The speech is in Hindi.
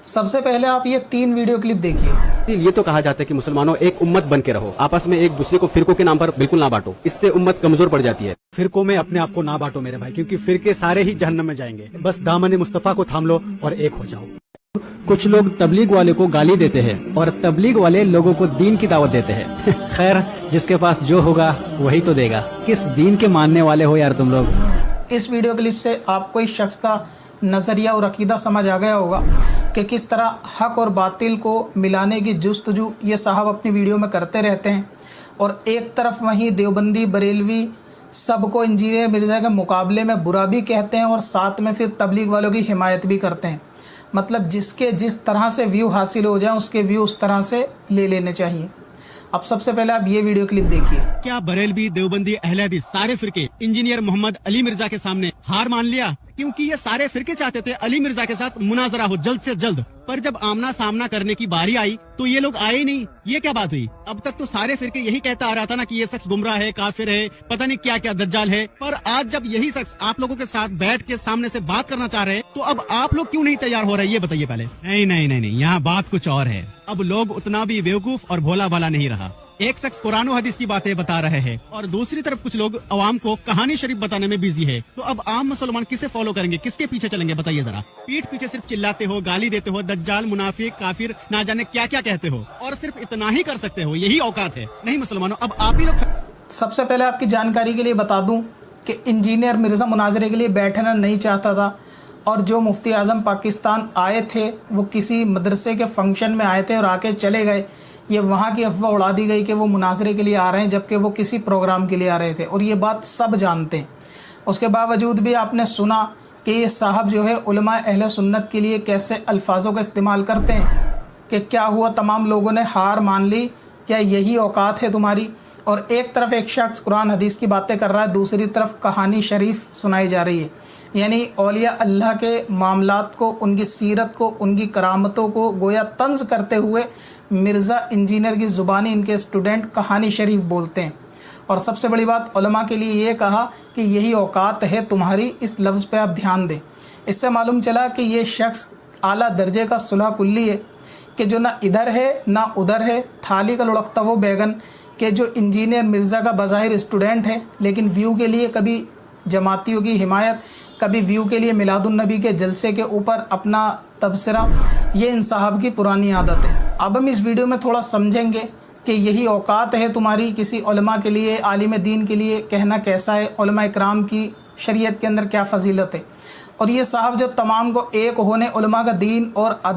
सबसे पहले आप ये 3 वीडियो क्लिप देखिए। ये तो कहा जाता है कि मुसलमानों एक उम्मत बन के रहो, आपस में एक दूसरे को फिरकों के नाम पर बिल्कुल ना बांटो, इससे उम्मत कमजोर पड़ जाती है। फिरकों में अपने आप को ना बांटो मेरे भाई, क्योंकि फिरके सारे ही जहन्नम में जाएंगे। बस दामन मुस्तफा को थाम लो और एक हो जाओ। कुछ लोग तबलीग वाले को गाली देते हैं और तबलीग वाले लोगों को दीन की दावत देते हैं। खैर, जिसके पास जो होगा वही तो देगा। किस दीन के मानने वाले हो यार तुम लोग। इस वीडियो क्लिप से आपको इस शख्स का नज़रिया और अकीदा समझ आ गया होगा कि किस तरह हक और बातिल को मिलाने की जुस्तजू ये साहब अपनी वीडियो में करते रहते हैं, और एक तरफ वहीं देवबंदी बरेलवी सबको इंजीनियर मिर्ज़ा के मुकाबले में बुरा भी कहते हैं और साथ में फिर तबलीग वालों की हिमायत भी करते हैं। मतलब जिसके जिस तरह से व्यू हासिल हो जाए उसके व्यू उस तरह से ले लेने चाहिए। अब सबसे पहले आप ये वीडियो क्लिप देखिए। क्या बरेलवी, देवबंदी, अहले हदीस सारे फिरके इंजीनियर मोहम्मद अली मिर्जा के सामने हार मान लिया? क्योंकि ये सारे फिरके चाहते थे अली मिर्जा के साथ मुनाजरा हो जल्द से जल्द, पर जब आमना सामना करने की बारी आई तो ये लोग आए ही नहीं। ये क्या बात हुई? अब तक तो सारे फिरके यही कहता आ रहा था ना कि ये शख्स गुमराह है, काफिर है, पता नहीं क्या क्या दज्जाल है। पर आज जब यही शख्स आप लोगों के साथ बैठ के सामने से बात करना चाह रहे हैं, तो अब आप लोग क्यों नहीं तैयार हो रहे? ये बताइए पहले। नहीं नहीं नहीं नहीं, यहाँ बात कुछ और है। अब लोग उतना भी बेवकूफ और भोला भाला नहीं रहा। एक शख्स कुरान और हदीस की बातें बता रहे हैं और दूसरी तरफ कुछ लोग अवाम को कहानी शरीफ बताने में बिजी है। तो अब आम मुसलमान किसे फॉलो करेंगे, किसके पीछे चलेंगे? बताइए जरा। पीठ पीछे सिर्फ चिल्लाते हो, गाली देते हो, दज्जाल, मुनाफिक, काफिर, ना जाने क्या क्या कहते हो, और सिर्फ इतना ही कर सकते हो। यही औकात है? नहीं मुसलमानों, अब आप ही लोग। सबसे पहले आपकी जानकारी के लिए बता दूं कि इंजीनियर मिर्ज़ा मुनाजरे के लिए बैठना नहीं चाहता था, और जो मुफ्ती आज़म पाकिस्तान आए थे वो किसी मदरसे के फंक्शन में आए थे और आके चले गए। ये वहाँ की अफवाह उड़ा दी गई कि वो मुनाजरे के लिए आ रहे हैं, जबकि वो किसी प्रोग्राम के लिए आ रहे थे, और ये बात सब जानते हैं। उसके बावजूद भी आपने सुना कि ये साहब जो है उलमा अहले सुन्नत के लिए कैसे अल्फाजों का इस्तेमाल करते हैं कि क्या हुआ, तमाम लोगों ने हार मान ली, क्या यही औकात है तुम्हारी? और एक तरफ एक शख्स कुरान हदीस की बातें कर रहा है, दूसरी तरफ कहानी शरीफ सुनाई जा रही है। यानी औलिया अल्लाह के मामलात को, उनकी सीरत को, उनकी करामतों को गोया तंज करते हुए मिर्ज़ा इंजीनियर की ज़ुबानी इनके स्टूडेंट कहानी शरीफ बोलते हैं। और सबसे बड़ी बात, उलमा के लिए ये कहा कि यही औकात है तुम्हारी, इस लफ्ज़ पे आप ध्यान दें। इससे मालूम चला कि ये शख्स आला दर्जे का सुलह कुल्ली है कि जो ना इधर है ना उधर है, थाली का लुढ़कता वो बैगन, कि जो इंजीनियर मिर्ज़ा का बज़ाहिर स्टूडेंट है लेकिन व्यू के लिए कभी जमातियों की हिमायत, कभी व्यू के लिए मिलादुन्नबी के जलसे के ऊपर अपना तबसरा, ये इन साहब की पुरानी आदत है। अब हम इस वीडियो में थोड़ा समझेंगे कि यही औकात है तुम्हारी किसी उलमा के लिए, आलिम दीन के लिए कहना कैसा है, उलमा इकराम की शरीयत के अंदर क्या फ़जीलत है। और ये साहब जो तमाम को एक होने, उलमा का दीन और